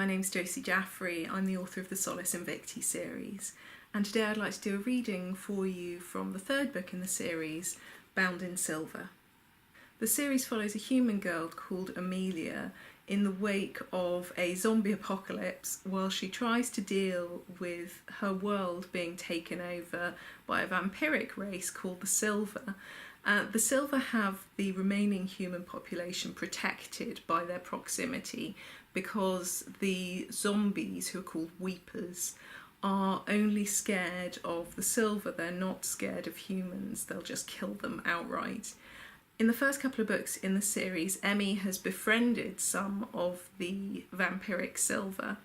my name's Josie Jaffrey. I'm the author of the Solis Invicti series, and today I'd like to do a reading for you from the third book in the series, Bound in Silver. The series follows a human girl called Amelia in the wake of a zombie apocalypse while she tries to deal with her world being taken over by a vampiric race called the Silver. The Silver have the remaining human population protected by their proximity because the zombies, who are called weepers, are only scared of the Silver. They're not scared of humans. They'll just kill them outright. In the first couple of books in the series, Emmy has befriended some of the vampiric Silver,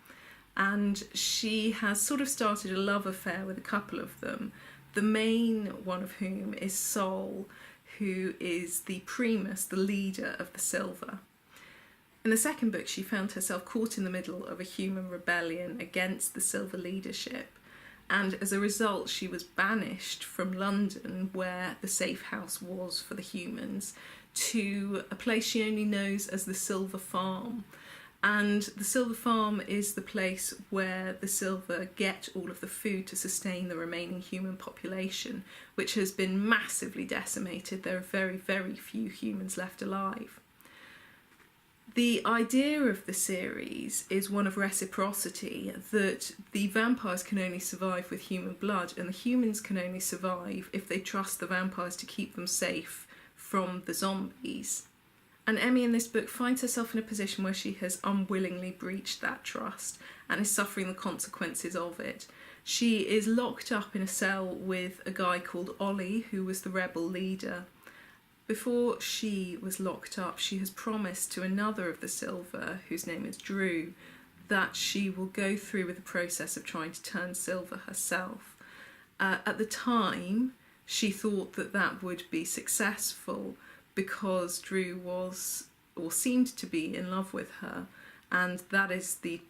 and she has sort of started a love affair with a couple of them, the main one of whom is Sol, who is the primus, the leader of the Silver. In the second book, she found herself caught in the middle of a human rebellion against the Silver leadership, and as a result she was banished from London, where the safe house was for the humans, to a place she only knows as the Silver Farm. And the Silver Farm is the place where the Silver get all of the food to sustain the remaining human population, which has been massively decimated. There are very, very few humans left alive. The idea of the series is one of reciprocity, that the vampires can only survive with human blood and the humans can only survive if they trust the vampires to keep them safe from the zombies. And Emmy in this book finds herself in a position where she has unwillingly breached that trust and is suffering the consequences of it. She is locked up in a cell with a guy called Ollie, who was the rebel leader. Before she was locked up, she has promised to another of the Silver, whose name is Drew, that she will go through with the process of trying to turn Silver herself. At the time, she thought that that would be successful because Drew was, or seemed to be, in love with her, and that is the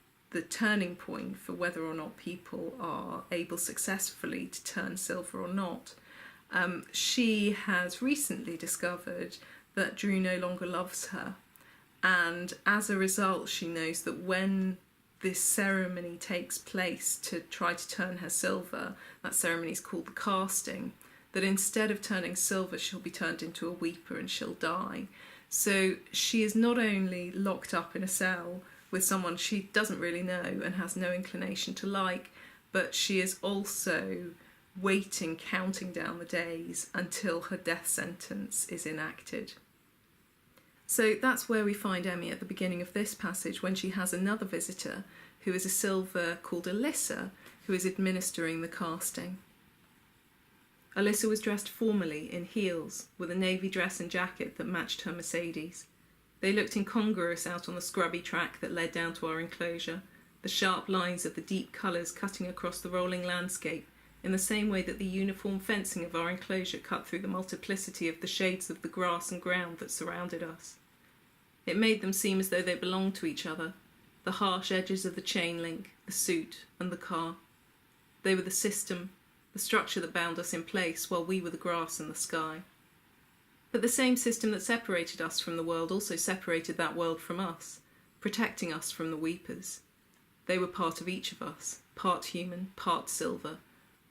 turning point for whether or not people are able successfully to turn Silver or not. She has recently discovered that Drew no longer loves her, and as a result she knows that when this ceremony takes place to try to turn her Silver, that ceremony is called the casting, that instead of turning Silver she'll be turned into a weeper and she'll die. So she is not only locked up in a cell with someone she doesn't really know and has no inclination to like, but she is also waiting, counting down the days until her death sentence is enacted. So that's where we find Emmy at the beginning of this passage, when she has another visitor who is a Silver called Alyssa, who is administering the casting. Alyssa was dressed formally in heels, with a navy dress and jacket that matched her Mercedes. They looked incongruous out on the scrubby track that led down to our enclosure, the sharp lines of the deep colours cutting across the rolling landscape in the same way that the uniform fencing of our enclosure cut through the multiplicity of the shades of the grass and ground that surrounded us. It made them seem as though they belonged to each other, the harsh edges of the chain link, the suit and the car. They were the system, the structure that bound us in place, while we were the grass and the sky. But the same system that separated us from the world also separated that world from us, protecting us from the weepers. They were part of each of us, part human, part Silver,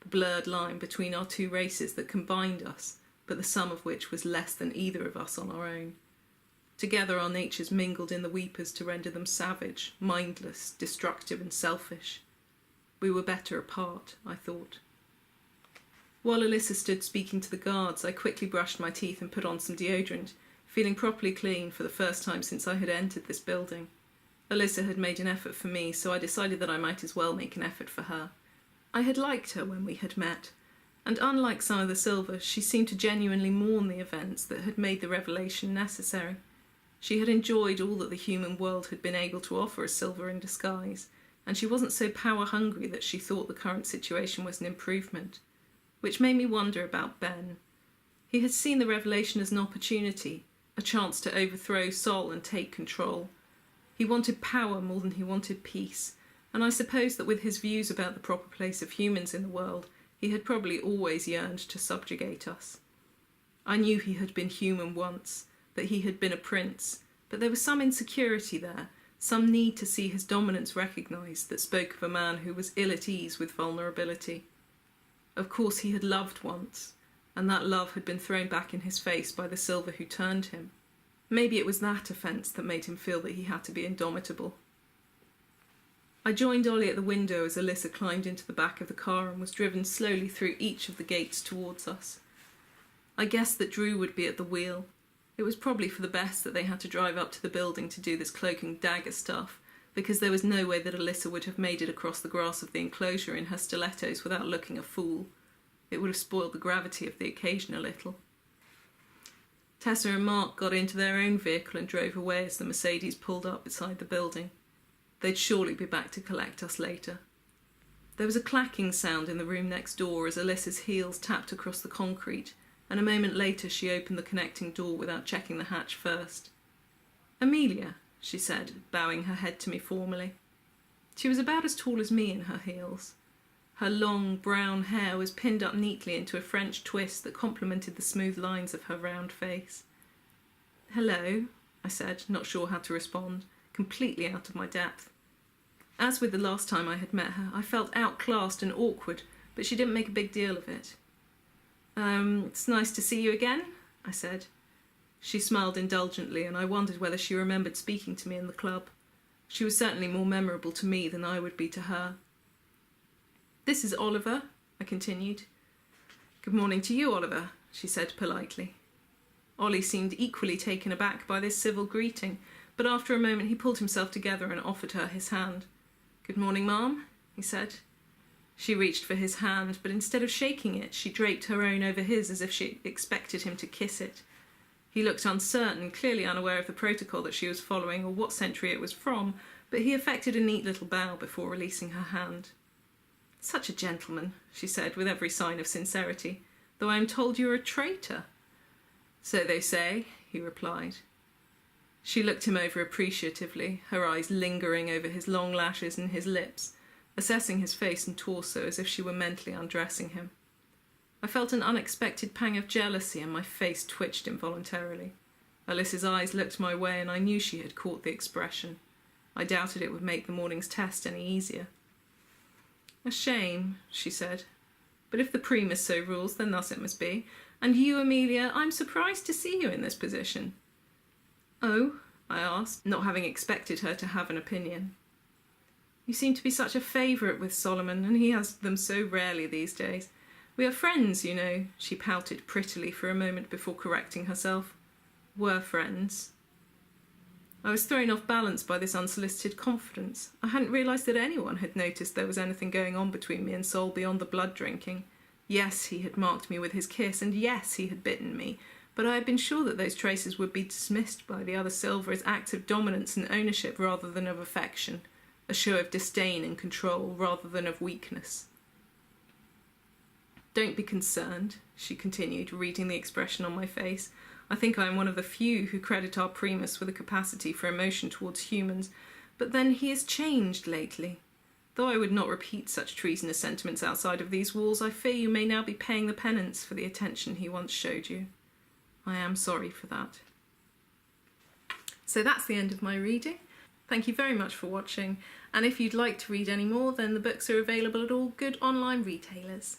the blurred line between our two races that combined us, but the sum of which was less than either of us on our own. Together our natures mingled in the weepers to render them savage, mindless, destructive and selfish. We were better apart, I thought. While Alyssa stood speaking to the guards, I quickly brushed my teeth and put on some deodorant, feeling properly clean for the first time since I had entered this building. Alyssa had made an effort for me, so I decided that I might as well make an effort for her. I had liked her when we had met, and unlike some of the Silver, she seemed to genuinely mourn the events that had made the revelation necessary. She had enjoyed all that the human world had been able to offer a Silver in disguise, and she wasn't so power-hungry that she thought the current situation was an improvement, which made me wonder about Ben. He had seen the revelation as an opportunity, a chance to overthrow Sol and take control. He wanted power more than he wanted peace, and I suppose that with his views about the proper place of humans in the world, he had probably always yearned to subjugate us. I knew he had been human once, that he had been a prince, but there was some insecurity there, some need to see his dominance recognised that spoke of a man who was ill at ease with vulnerability. Of course he had loved once, and that love had been thrown back in his face by the silver who turned him. Maybe it was that offence that made him feel that he had to be indomitable. I joined Ollie at the window as Alyssa climbed into the back of the car and was driven slowly through each of the gates towards us. I guessed that Drew would be at the wheel. It was probably for the best that they had to drive up to the building to do this cloak and dagger stuff, because there was no way that Alyssa would have made it across the grass of the enclosure in her stilettos without looking a fool. It would have spoiled the gravity of the occasion a little. Tessa and Mark got into their own vehicle and drove away as the Mercedes pulled up beside the building. They'd surely be back to collect us later. There was a clacking sound in the room next door as Alyssa's heels tapped across the concrete, and a moment later she opened the connecting door without checking the hatch first. "Amelia," she said, bowing her head to me formally. She was about as tall as me in her heels. Her long, brown hair was pinned up neatly into a French twist that complemented the smooth lines of her round face. "Hello," I said, not sure how to respond, completely out of my depth. As with the last time I had met her, I felt outclassed and awkward, but she didn't make a big deal of it. It's nice to see you again," I said. She smiled indulgently, and I wondered whether she remembered speaking to me in the club. She was certainly more memorable to me than I would be to her. "This is Oliver," I continued. "Good morning to you, Oliver," she said politely. Ollie seemed equally taken aback by this civil greeting, but after a moment he pulled himself together and offered her his hand. "Good morning, Ma'am," he said. She reached for his hand, but instead of shaking it, she draped her own over his as if she expected him to kiss it. He looked uncertain, clearly unaware of the protocol that she was following or what century it was from, but he effected a neat little bow before releasing her hand. "Such a gentleman," she said with every sign of sincerity, "though I am told you are a traitor." "So they say," he replied. She looked him over appreciatively, her eyes lingering over his long lashes and his lips, assessing his face and torso as if she were mentally undressing him. I felt an unexpected pang of jealousy and my face twitched involuntarily. Alyssa's eyes looked my way and I knew she had caught the expression. I doubted it would make the morning's test any easier. "A shame," she said. "But if the primus so rules, then thus it must be. And you, Amelia, I'm surprised to see you in this position." "Oh?" I asked, not having expected her to have an opinion. "You seem to be such a favourite with Solomon, and he has them so rarely these days. We are friends, you know," she pouted prettily for a moment before correcting herself. "Were friends." I was thrown off balance by this unsolicited confidence. I hadn't realised that anyone had noticed there was anything going on between me and Sol beyond the blood drinking. Yes, he had marked me with his kiss, and yes, he had bitten me, but I had been sure that those traces would be dismissed by the other Silver as acts of dominance and ownership rather than of affection, a show of disdain and control rather than of weakness. "Don't be concerned," she continued, reading the expression on my face. "I think I am one of the few who credit our primus with a capacity for emotion towards humans, but then he has changed lately. Though I would not repeat such treasonous sentiments outside of these walls, I fear you may now be paying the penance for the attention he once showed you. I am sorry for that." So that's the end of my reading. Thank you very much for watching, and if you'd like to read any more, then the books are available at all good online retailers.